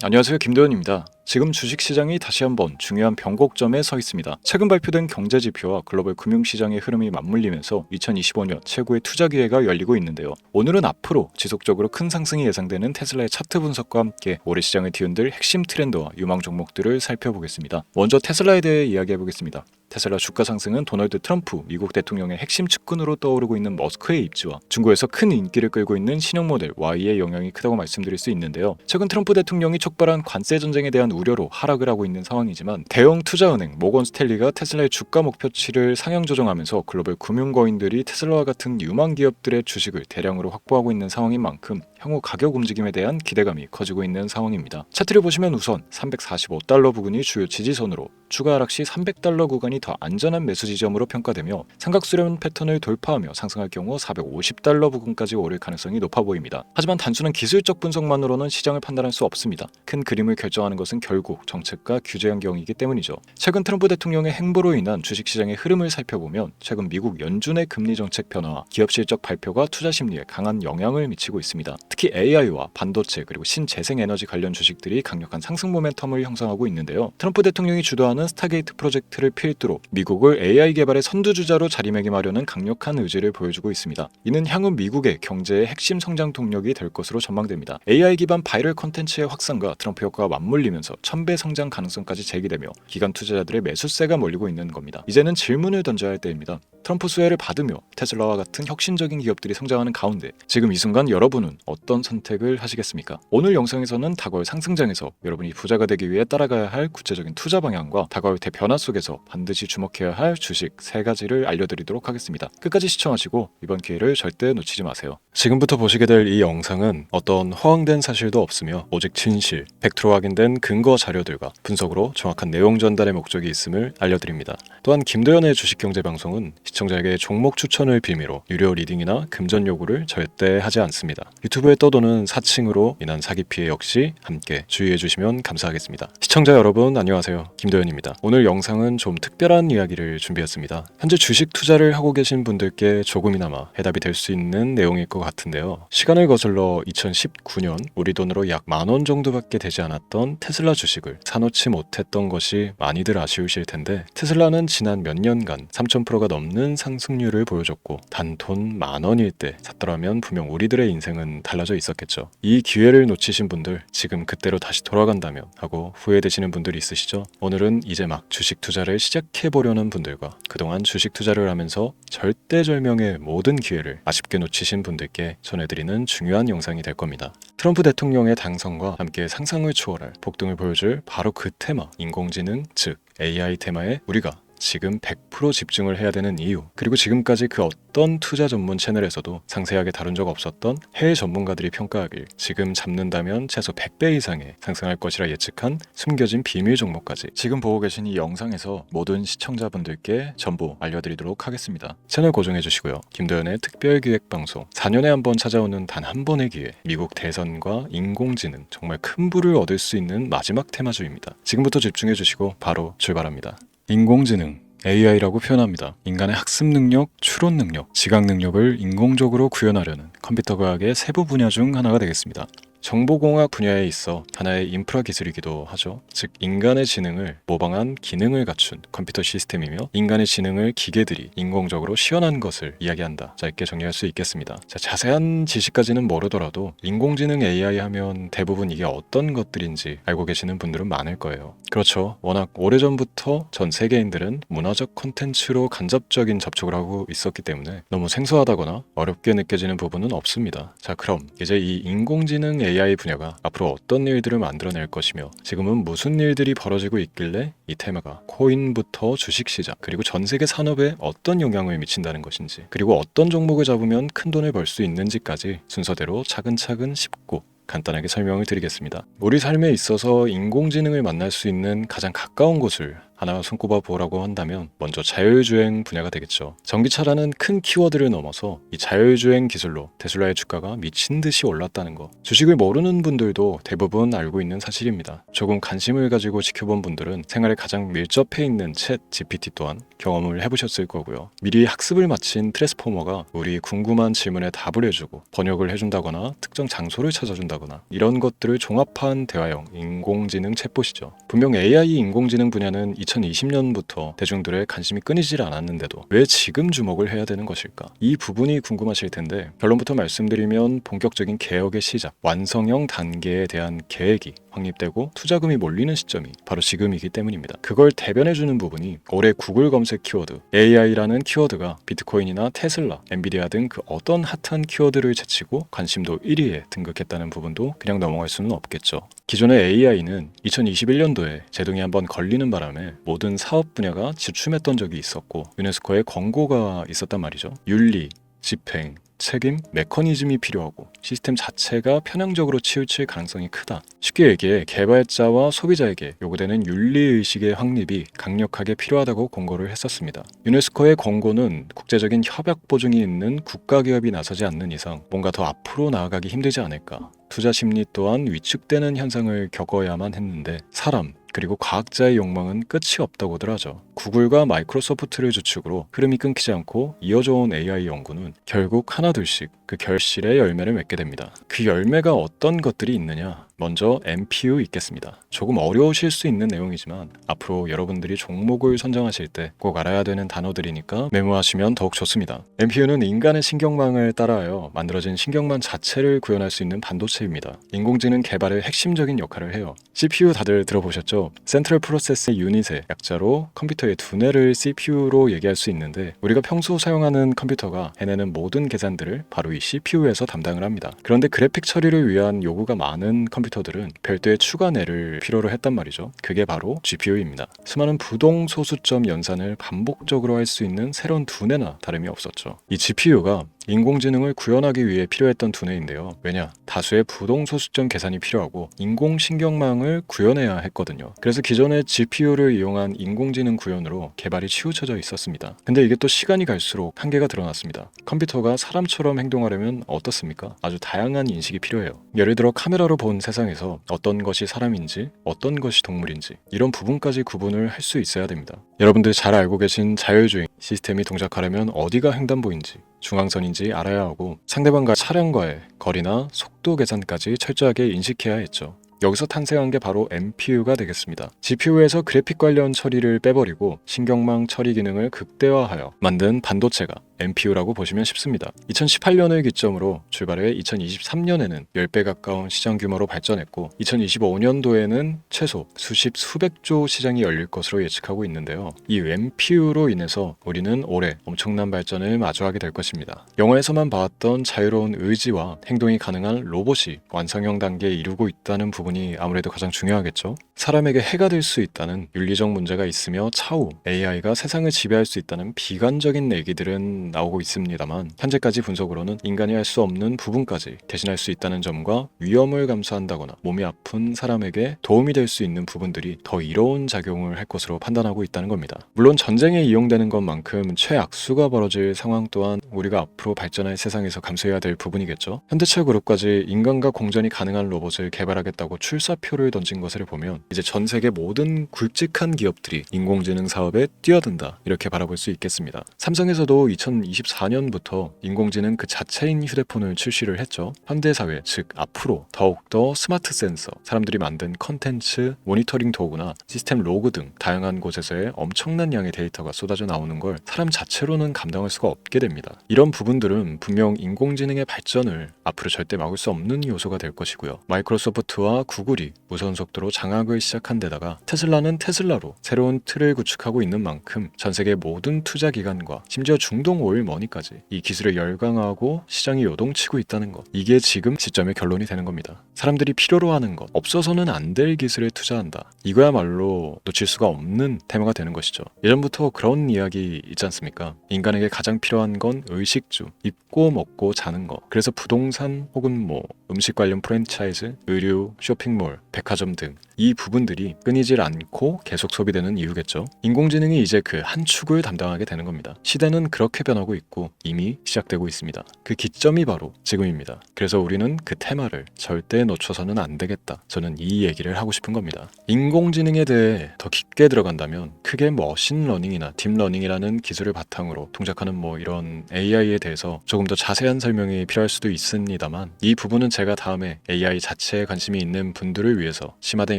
안녕하세요, 김도현입니다. 지금 주식시장이 다시 한번 중요한 변곡점에 서 있습니다. 최근 발표된 경제지표와 글로벌 금융시장의 흐름이 맞물리면서 2025년 최고의 투자 기회가 열리고 있는데요. 오늘은 앞으로 지속적으로 큰 상승이 예상되는 테슬라의 차트 분석과 함께 올해 시장을 뒤흔들 핵심 트렌드와 유망 종목들을 살펴보겠습니다. 먼저 테슬라에 대해 이야기해보겠습니다. 테슬라 주가 상승은 도널드 트럼프 미국 대통령의 핵심 측근으로 떠오르고 있는 머스크의 입지와 중국에서 큰 인기를 끌고 있는 신형 모델 Y의 영향이 크다고 말씀드릴 수 있는데요. 최근 트럼프 대통령이 촉발한 관세 전쟁에 대한 우려로 하락을 하고 있는 상황이지만 대형 투자은행 모건 스탠리가 테슬라의 주가 목표치를 상향 조정하면서 글로벌 금융거인들이 테슬라와 같은 유망 기업들의 주식을 대량으로 확보하고 있는 상황인 만큼 향후 가격 움직임에 대한 기대감이 커지고 있는 상황입니다. 차트를 보시면 우선 345달러 부근이 주요 지지선으로 추가 하락 시 300달러 구간이 더 안전한 매수 지점으로 평가되며 삼각수렴 패턴을 돌파하며 상승할 경우 450달러 부근까지 오를 가능성이 높아 보입니다. 하지만 단순한 기술적 분석만으로는 시장을 판단할 수 없습니다. 큰 그림을 결정하는 것은 결국 정책과 규제 환경이기 때문이죠. 최근 트럼프 대통령의 행보로 인한 주식시장의 흐름을 살펴보면 최근 미국 연준의 금리 정책 변화와 기업 실적 발표가 투자 심리에 강한 영향을 미치고 있습니다. 특히 AI와 반도체 그리고 신재생에너지 관련 주식들이 강력한 상승 모멘텀을 형성하고 있는데요. 트럼프 대통령이 주도하는 스타게이트 프로젝트를 필두로 미국을 AI 개발의 선두주자로 자리매김하려는 강력한 의지를 보여주고 있습니다. 이는 향후 미국의 경제의 핵심 성장 동력이 될 것으로 전망됩니다. AI 기반 바이럴 콘텐츠의 확산과 트럼프 효과가 맞물리면서 1000배 성장 가능성까지 제기되며 기관 투자자들의 매수세가 몰리고 있는 겁니다. 이제는 질문을 던져야 할 때입니다. 트럼프 수혜를 받으며 테슬라와 같은 혁신적인 기업들이 성장하는 가운데 지금 이 순간 여러분은 어떤 선택을 하시겠습니까? 오늘 영상에서는 다가올 상승장에서 여러분이 부자가 되기 위해 따라가야 할 구체적인 투자 방향과 다가올 대변화 속에서 반드시 주목해야 할 주식 3가지를 알려드리도록 하겠습니다. 끝까지 시청하시고 이번 기회를 절대 놓치지 마세요. 지금부터 보시게 될 이 영상은 어떤 허황된 사실도 없으며 오직 진실, 팩트로 확인된 근거 자료들과 분석으로 정확한 내용 전달의 목적이 있음을 알려드립니다. 또한 김도현의 주식경제방송은 시청자에게 종목 추천을 빌미로 유료 리딩이나 금전 요구를 절대 하지 않습니다. 유튜브에 떠도는 사칭으로 인한 사기 피해 역시 함께 주의해 주시면 감사하겠습니다. 시청자 여러분 안녕하세요. 김도현입니다. 오늘 영상은 좀 특별한 이야기를 준비했습니다. 현재 주식 투자를 하고 계신 분들께 조금이나마 해답이 될 수 있는 내용일 것 같은데요. 시간을 거슬러 2019년 우리 돈으로 약 10,000원 정도밖에 되지 않았던 테슬라 주식을 사놓지 못했던 것이 많이들 아쉬우실 텐데 테슬라는 지난 몇 년간 3000%가 넘는 상승률을 보여줬고 단 돈 10,000원일 때 샀더라면 분명 우리들의 인생은 달라져 있었겠죠. 이 기회를 놓치신 분들 지금 그때로 다시 돌아간다면 하고 후회되시는 분들이 있으시죠? 오늘은 이제 막 주식 투자를 시작해보려는 분들과 그동안 주식 투자를 하면서 절대절명의 모든 기회를 아쉽게 놓치신 분들께 전해드리는 중요한 영상이 될 겁니다. 트럼프 대통령의 당선과 함께 상상을 초월할 폭등을 보여줄 바로 그 테마, 인공지능 즉 AI 테마에 우리가 지금 100% 집중을 해야 되는 이유, 그리고 지금까지 그 어떤 투자 전문 채널에서도 상세하게 다룬 적 없었던 해외 전문가들이 평가하길 지금 잡는다면 최소 100배 이상의 상승할 것이라 예측한 숨겨진 비밀 종목까지 지금 보고 계신 이 영상에서 모든 시청자분들께 전부 알려드리도록 하겠습니다. 채널 고정해 주시고요. 김도현의 특별기획방송 4년에 한 번 찾아오는 단 한 번의 기회, 미국 대선과 인공지능 정말 큰 부를 얻을 수 있는 마지막 테마주입니다. 지금부터 집중해 주시고 바로 출발합니다. 인공지능 AI라고 표현합니다. 인간의 학습 능력, 추론 능력, 지각 능력을 인공적으로 구현하려는 컴퓨터 과학의 세부 분야 중 하나가 되겠습니다. 정보공학 분야에 있어 하나의 인프라 기술이기도 하죠. 즉 인간의 지능을 모방한 기능을 갖춘 컴퓨터 시스템이며 인간의 지능을 기계들이 인공적으로 시연한 것을 이야기한다. 짧게 정리할 수 있겠습니다. 자, 자세한 지식까지는 모르더라도 인공지능 AI 하면 대부분 이게 어떤 것들인지 알고 계시는 분들은 많을 거예요. 그렇죠. 워낙 오래전부터 전 세계인들은 문화적 콘텐츠로 간접적인 접촉을 하고 있었기 때문에 너무 생소하다거나 어렵게 느껴지는 부분은 없습니다. 자, 그럼 이제 이 인공지능 AI 분야가 앞으로 어떤 일들을 만들어낼 것이며 지금은 무슨 일들이 벌어지고 있길래 이 테마가 코인부터 주식시장 그리고 전 세계 산업에 어떤 영향을 미친다는 것인지 그리고 어떤 종목을 잡으면 큰 돈을 벌 수 있는지까지 순서대로 차근차근 쉽고 간단하게 설명을 드리겠습니다. 우리 삶에 있어서 인공지능을 만날 수 있는 가장 가까운 곳을 하나 손꼽아 보라고 한다면 먼저 자율주행 분야가 되겠죠. 전기차라는 큰 키워드를 넘어서 이 자율주행 기술로 테슬라의 주가가 미친 듯이 올랐다는 거. 주식을 모르는 분들도 대부분 알고 있는 사실입니다. 조금 관심을 가지고 지켜본 분들은 생활에 가장 밀접해 있는 챗 GPT 또한 경험을 해보셨을 거고요. 미리 학습을 마친 트랜스포머가 우리 궁금한 질문에 답을 해주고 번역을 해준다거나 특정 장소를 찾아준다거나 이런 것들을 종합한 대화형 인공지능 챗봇이죠. 분명 AI 인공지능 분야는 2020년부터 대중들의 관심이 끊이질 않았는데도 왜 지금 주목을 해야 되는 것일까? 이 부분이 궁금하실 텐데 결론부터 말씀드리면 본격적인 개혁의 시작, 완성형 단계에 대한 계획이 확립되고 투자금이 몰리는 시점이 바로 지금이기 때문입니다. 그걸 대변해주는 부분이 올해 구글 검색 키워드 AI라는 키워드가 비트코인이나 테슬라, 엔비디아 등 그 어떤 핫한 키워드를 제치고 관심도 1위에 등극했다는 부분도 그냥 넘어갈 수는 없겠죠. 기존의 AI는 2021년도에 제동이 한번 걸리는 바람에 모든 사업 분야가 주춤했던 적이 있었고 유네스코의 권고가 있었단 말이죠. 윤리, 집행, 책임, 메커니즘이 필요하고 시스템 자체가 편향적으로 치우칠 가능성이 크다. 쉽게 얘기해 개발자와 소비자에게 요구되는 윤리의식의 확립이 강력하게 필요하다고 권고를 했었습니다. 유네스코의 권고는 국제적인 협약 보증이 있는 국가기업이 나서지 않는 이상 뭔가 더 앞으로 나아가기 힘들지 않을까. 투자 심리 또한 위축되는 현상을 겪어야만 했는데 사람, 그리고 과학자의 욕망은 끝이 없다고들 하죠. 구글과 마이크로소프트를 주축으로 흐름이 끊기지 않고 이어져 온 AI 연구는 결국 하나둘씩 그 결실의 열매를 맺게 됩니다. 그 열매가 어떤 것들이 있느냐? 먼저 NPU 있겠습니다. 조금 어려우실 수 있는 내용이지만 앞으로 여러분들이 종목을 선정하실 때 꼭 알아야 되는 단어들이니까 메모하시면 더욱 좋습니다. NPU는 인간의 신경망을 따라하여 만들어진 신경망 자체를 구현할 수 있는 반도체입니다. 인공지능 개발의 핵심적인 역할을 해요. CPU 다들 들어보셨죠? 센트럴 프로세스 유닛의 약자로 컴퓨터의 두뇌를 CPU로 얘기할 수 있는데 우리가 평소 사용하는 컴퓨터가 해내는 모든 계산들을 바로 이 CPU에서 담당을 합니다. 그런데 그래픽 처리를 위한 요구가 많은 컴퓨터들은 별도의 추가뇌를 필요로 했단 말이죠. 그게 바로 GPU입니다. 수많은 부동 소수점 연산을 반복적으로 할 수 있는 새로운 두뇌나 다름이 없었죠. 이 GPU가 인공지능을 구현하기 위해 필요했던 두뇌인데요. 왜냐? 다수의 부동 소수점 계산이 필요하고 인공신경망을 구현해야 했거든요. 그래서 기존의 GPU를 이용한 인공지능 구현으로 개발이 치우쳐져 있었습니다. 근데 이게 또 시간이 갈수록 한계가 드러났습니다. 컴퓨터가 사람처럼 행동하려면 어떻습니까? 아주 다양한 인식이 필요해요. 예를 들어 카메라로 본 세상에서 어떤 것이 사람인지 어떤 것이 동물인지 이런 부분까지 구분을 할 수 있어야 됩니다. 여러분들 잘 알고 계신 자율주행 시스템이 동작하려면 어디가 횡단보인지 중앙선인지 알아야 하고 상대방과 차량과의 거리나 속도 계산까지 철저하게 인식해야 했죠. 여기서 탄생한 게 바로 NPU가 되겠습니다. GPU에서 그래픽 관련 처리를 빼버리고 신경망 처리 기능을 극대화하여 만든 반도체가 NPU라고 보시면 쉽습니다. 2018년을 기점으로 출발해 2023년에는 10배 가까운 시장 규모로 발전했고 2025년도에는 최소 수백조 시장이 열릴 것으로 예측하고 있는데요. 이 NPU로 인해서 우리는 올해 엄청난 발전을 마주하게 될 것입니다. 영화에서만 봐왔던 자유로운 의지와 행동이 가능한 로봇이 완성형 단계에 이르고 있다는 부분이 아무래도 가장 중요하겠죠. 사람에게 해가 될 수 있다는 윤리적 문제가 있으며 차후 AI가 세상을 지배할 수 있다는 비관적인 얘기들은 나오고 있습니다만 현재까지 분석으로는 인간이 할 수 없는 부분까지 대신할 수 있다는 점과 위험을 감수한다거나 몸이 아픈 사람에게 도움이 될 수 있는 부분들이 더 이로운 작용을 할 것으로 판단하고 있다는 겁니다. 물론 전쟁에 이용되는 것만큼 최악수가 벌어질 상황 또한 우리가 앞으로 발전할 세상에서 감수해야 될 부분이겠죠. 현대차 그룹까지 인간과 공전이 가능한 로봇을 개발하겠다고 출사표를 던진 것을 보면 이제 전 세계 모든 굵직한 기업들이 인공지능 사업에 뛰어든다 이렇게 바라볼 수 있겠습니다. 삼성에서도 2024년부터 인공지능 그 자체인 휴대폰을 출시를 했죠. 현대사회 즉 앞으로 더욱더 스마트 센서, 사람들이 만든 컨텐츠, 모니터링 도구나 시스템 로그 등 다양한 곳에서의 엄청난 양의 데이터가 쏟아져 나오는 걸 사람 자체로는 감당할 수가 없게 됩니다. 이런 부분들은 분명 인공지능의 발전을 앞으로 절대 막을 수 없는 요소가 될 것이고요. 마이크로소프트와 구글이 무선 속도로 장악을 시작한 데다가 테슬라는 테슬라로 새로운 틀을 구축하고 있는 만큼 전 세계 모든 투자 기관과 심지어 중동 오일머니까지 이 기술을 열광하고 시장이 요동치고 있다는 것, 이게 지금 시점의 결론이 되는 겁니다. 사람들이 필요로 하는 것, 없어서는 안 될 기술에 투자한다. 이거야말로 놓칠 수가 없는 테마가 되는 것이죠. 예전부터 그런 이야기 있지 않습니까? 인간에게 가장 필요한 건 의식주, 입고 먹고 자는 것. 그래서 부동산 혹은 음식 관련 프랜차이즈, 의류, 쇼핑몰, 백화점 등 이 부분 부분들이 끊이질 않고 계속 소비되는 이유겠죠. 인공지능이 이제 그 한 축을 담당하게 되는 겁니다. 시대는 그렇게 변하고 있고 이미 시작되고 있습니다. 그 기점이 바로 지금입니다. 그래서 우리는 그 테마를 절대 놓쳐서는 안 되겠다. 저는 이 얘기를 하고 싶은 겁니다. 인공지능에 대해 더 깊게 들어간다면 크게 머신러닝이나 딥러닝이라는 기술을 바탕으로 동작하는 이런 AI에 대해서 조금 더 자세한 설명이 필요할 수도 있습니다만, 이 부분은 제가 다음에 AI 자체에 관심이 있는 분들을 위해서 심화된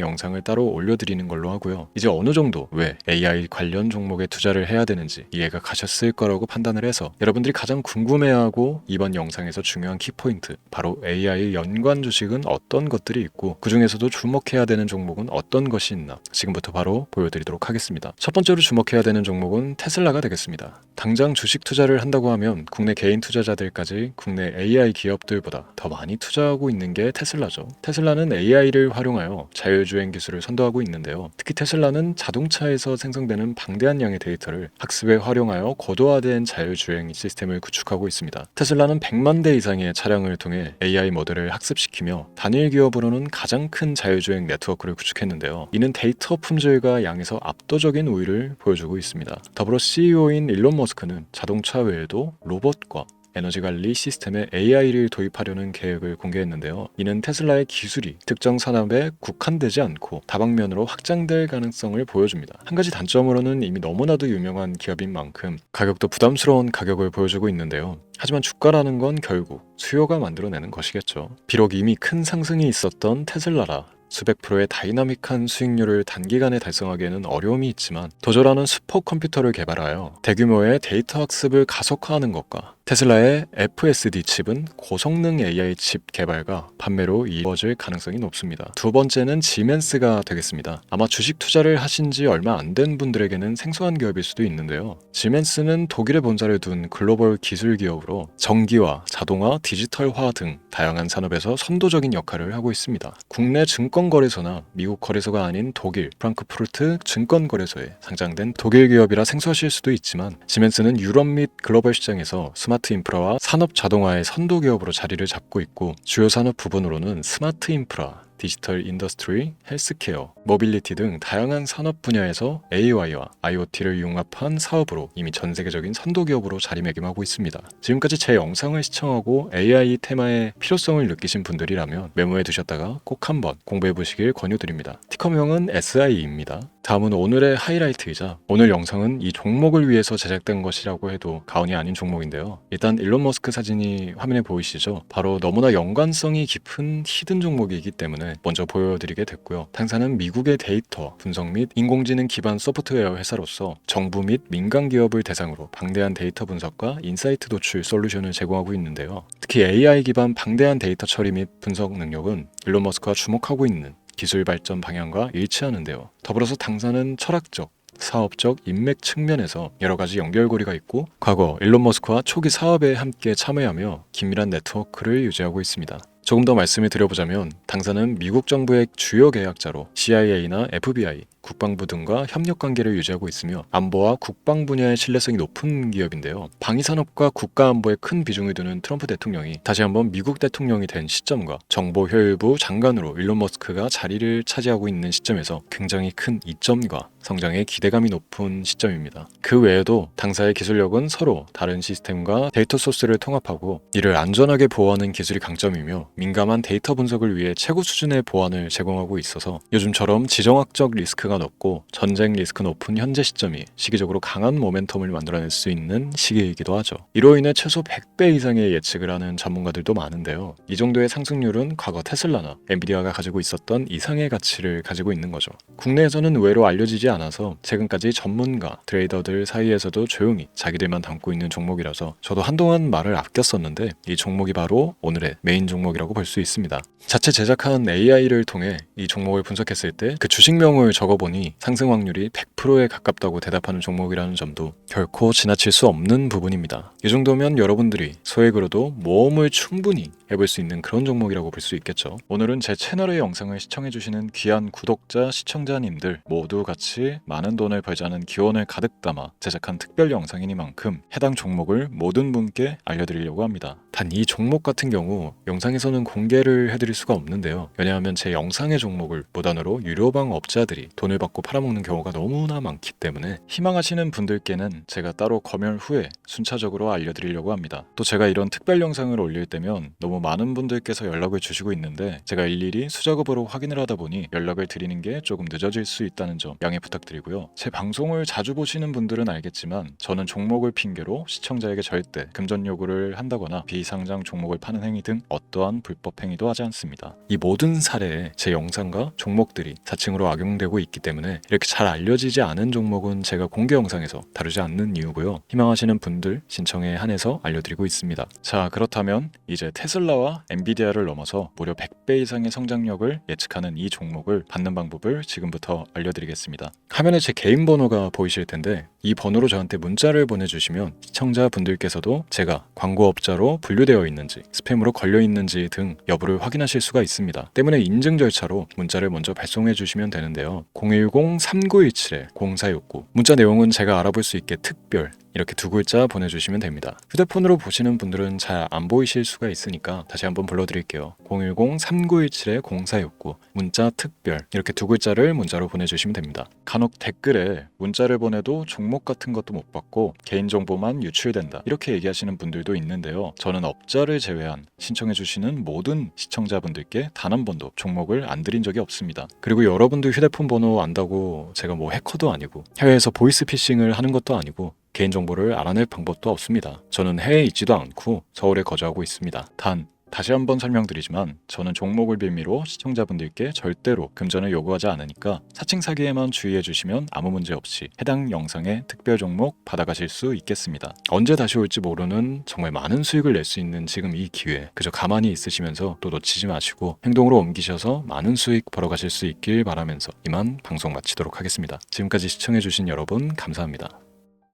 영상을 따로 올려드리는 걸로 하고요. 이제 어느 정도 왜 AI 관련 종목에 투자를 해야 되는지 이해가 가셨을 거라고 판단을 해서 여러분들이 가장 궁금해하고 이번 영상에서 중요한 키포인트, 바로 AI 연관 주식은 어떤 것들이 있고 그 중에서도 주목해야 되는 종목은 어떤 것이 있나 지금부터 바로 보여드리도록 하겠습니다. 첫 번째로 주목해야 되는 종목은 테슬라가 되겠습니다. 당장 주식 투자를 한다고 하면 국내 개인 투자자들까지 국내 AI 기업들보다 더 많이 투자하고 있는 게 테슬라죠. 테슬라는 AI를 활용하여 자율주행 기술을 선도하고 있는데요. 특히 테슬라는 자동차에서 생성되는 방대한 양의 데이터를 학습에 활용하여 고도화된 자율주행 시스템을 구축하고 있습니다. 테슬라는 100만 대 이상의 차량을 통해 AI 모델을 학습시키며 단일 기업으로는 가장 큰 자율주행 네트워크를 구축했는데요. 이는 데이터 품질과 양에서 압도적인 우위를 보여주고 있습니다. 더불어 CEO인 일론 머스크는 자동차 외에도 로봇과 에너지 관리 시스템에 AI를 도입하려는 계획을 공개했는데요. 이는 테슬라의 기술이 특정 산업에 국한되지 않고 다방면으로 확장될 가능성을 보여줍니다. 한 가지 단점으로는 이미 너무나도 유명한 기업인 만큼 가격도 부담스러운 가격을 보여주고 있는데요. 하지만 주가라는 건 결국 수요가 만들어내는 것이겠죠. 비록 이미 큰 상승이 있었던 테슬라라 수백 프로의 다이나믹한 수익률을 단기간에 달성하기에는 어려움이 있지만 도저라는 슈퍼컴퓨터를 개발하여 대규모의 데이터 학습을 가속화하는 것과 테슬라의 FSD 칩은 고성능 AI 칩 개발과 판매로 이루어질 가능성이 높습니다. 두 번째는 지멘스가 되겠습니다. 아마 주식 투자를 하신 지 얼마 안 된 분들에게는 생소한 기업일 수도 있는데요. 지멘스는 독일에 본사를 둔 글로벌 기술 기업으로 전기화, 자동화, 디지털화 등 다양한 산업에서 선도적인 역할을 하고 있습니다. 국내 증권거래소나 미국 거래소가 아닌 독일 프랑크푸르트 증권거래소에 상장된 독일 기업이라 생소하실 수도 있지만, 지멘스는 유럽 및 글로벌 시장에서 스마트 인프라와 산업 자동화의 선도 기업으로 자리를 잡고 있고, 주요 산업 부분으로는 스마트 인프라, 디지털 인더스트리, 헬스케어, 모빌리티 등 다양한 산업 분야에서 AI와 IoT를 융합한 사업으로 이미 전 세계적인 선도 기업으로 자리매김하고 있습니다. 지금까지 제 영상을 시청하고 AI 테마의 필요성을 느끼신 분들이라면 메모해 두셨다가 꼭 한번 공부해 보시길 권유드립니다. 티커명은 SI입니다. 다음은 오늘의 하이라이트이자 오늘 영상은 이 종목을 위해서 제작된 것이라고 해도 과언이 아닌 종목인데요. 일단 일론 머스크 사진이 화면에 보이시죠? 바로 너무나 연관성이 깊은 히든 종목이기 때문에 먼저 보여드리게 됐고요. 당사는 미국의 데이터 분석 및 인공지능 기반 소프트웨어 회사로서 정부 및 민간 기업을 대상으로 방대한 데이터 분석과 인사이트 도출 솔루션을 제공하고 있는데요. 특히 AI 기반 방대한 데이터 처리 및 분석 능력은 일론 머스크가 주목하고 있는 기술 발전 방향과 일치하는데요. 더불어서 당사는 철학적, 사업적 인맥 측면에서 여러 가지 연결고리가 있고 과거 일론 머스크와 초기 사업에 함께 참여하며 긴밀한 네트워크를 유지하고 있습니다. 조금 더 말씀을 드려보자면 당사는 미국 정부의 주요 계약자로 CIA나 FBI, 국방부 등과 협력관계를 유지하고 있으며 안보와 국방 분야의 신뢰성이 높은 기업인데요. 방위산업과 국가안보에 큰 비중을 두는 트럼프 대통령이 다시 한번 미국 대통령이 된 시점과 정보효율부 장관으로 일론 머스크가 자리를 차지하고 있는 시점에서 굉장히 큰 이점과 성장에 기대감이 높은 시점입니다. 그 외에도 당사의 기술력은 서로 다른 시스템과 데이터 소스를 통합하고 이를 안전하게 보호하는 기술이 강점이며 민감한 데이터 분석을 위해 최고 수준의 보안을 제공하고 있어서 요즘처럼 지정학적 리스크가 높고 전쟁 리스크 높은 현재 시점이 시기적으로 강한 모멘텀을 만들어낼 수 있는 시기이기도 하죠. 이로 인해 최소 100배 이상의 예측을 하는 전문가들도 많은데요. 이 정도의 상승률은 과거 테슬라나 엔비디아가 가지고 있었던 이상의 가치를 가지고 있는 거죠. 국내에서는 의외로 알려지지 않아서 최근까지 전문가, 트레이더들 사이에서도 조용히 자기들만 담고 있는 종목이라서 저도 한동안 말을 아꼈었는데 이 종목이 바로 오늘의 메인 종목이라고 볼 수 있습니다. 자체 제작한 AI를 통해 이 종목을 분석했을 때 그 주식명을 적어보면 보니 상승 확률이 100%에 가깝다고 대답하는 종목이라는 점도 결코 지나칠 수 없는 부분입니다. 이 정도면 여러분들이 소액으로도 모험을 충분히 해볼 수 있는 그런 종목이라고 볼 수 있겠죠. 오늘은 제 채널의 영상을 시청해주시는 귀한 구독자, 시청자님들 모두 같이 많은 돈을 벌자는 기원을 가득 담아 제작한 특별 영상이니만큼 해당 종목을 모든 분께 알려드리려고 합니다. 단 이 종목 같은 경우 영상에서는 공개를 해드릴 수가 없는데요. 왜냐하면 제 영상의 종목을 무단으로 유료방 업자들이 돈을 받고 팔아먹는 경우가 너무나 많기 때문에 희망하시는 분들께는 제가 따로 검열 후에 순차적으로 알려드리려고 합니다. 또 제가 이런 특별 영상을 올릴 때면 너무 많은 분들께서 연락을 주시고 있는데 제가 일일이 수작업으로 확인을 하다 보니 연락을 드리는 게 조금 늦어질 수 있다는 점 양해 부탁드리고요. 제 방송을 자주 보시는 분들은 알겠지만 저는 종목을 핑계로 시청자에게 절대 금전 요구를 한다거나 비상장 종목을 파는 행위 등 어떠한 불법 행위도 하지 않습니다. 이 모든 사례에 제 영상과 종목들이 사칭으로 악용되고 있기 때문에 이렇게 잘 알려지지 않은 종목은 제가 공개 영상에서 다루지 않는 이유고요. 희망하시는 분들 신청에 한해서 알려드리고 있습니다. 자, 그렇다면 이제 테슬라와 엔비디아를 넘어서 무려 100배 이상의 성장력을 예측하는 이 종목을 받는 방법을 지금부터 알려드리겠습니다. 화면에 제 개인 번호가 보이실 텐데 이 번호로 저한테 문자를 보내주시면 시청자분들께서도 제가 광고업자로 분류되어 있는지 스팸으로 걸려있는지 등 여부를 확인하실 수가 있습니다. 때문에 인증 절차로 문자를 먼저 발송해 주시면 되는데요. 010-3917-0469 문자 내용은 제가 알아볼 수 있게 특별 이렇게 두 글자 보내주시면 됩니다. 휴대폰으로 보시는 분들은 잘 안 보이실 수가 있으니까 다시 한번 불러드릴게요. 010-3917-0469 문자 특별 이렇게 두 글자를 문자로 보내주시면 됩니다. 간혹 댓글에 문자를 보내도 종목 같은 것도 못 받고 개인정보만 유출된다 이렇게 얘기하시는 분들도 있는데요. 저는 업자를 제외한 신청해주시는 모든 시청자분들께 단 한 번도 종목을 안 드린 적이 없습니다. 그리고 여러분들 휴대폰 번호 안다고 제가 뭐 해커도 아니고 해외에서 보이스피싱을 하는 것도 아니고 개인정보를 알아낼 방법도 없습니다. 저는 해외에 있지도 않고 서울에 거주하고 있습니다. 다시 한번 설명드리지만 저는 종목을 빌미로 시청자분들께 절대로 금전을 요구하지 않으니까 사칭 사기에만 주의해 주시면 아무 문제 없이 해당 영상의 특별 종목 받아가실 수 있겠습니다. 언제 다시 올지 모르는 정말 많은 수익을 낼 수 있는 지금 이 기회 그저 가만히 있으시면서 또 놓치지 마시고 행동으로 옮기셔서 많은 수익 벌어가실 수 있길 바라면서 이만 방송 마치도록 하겠습니다. 지금까지 시청해 주신 여러분 감사합니다.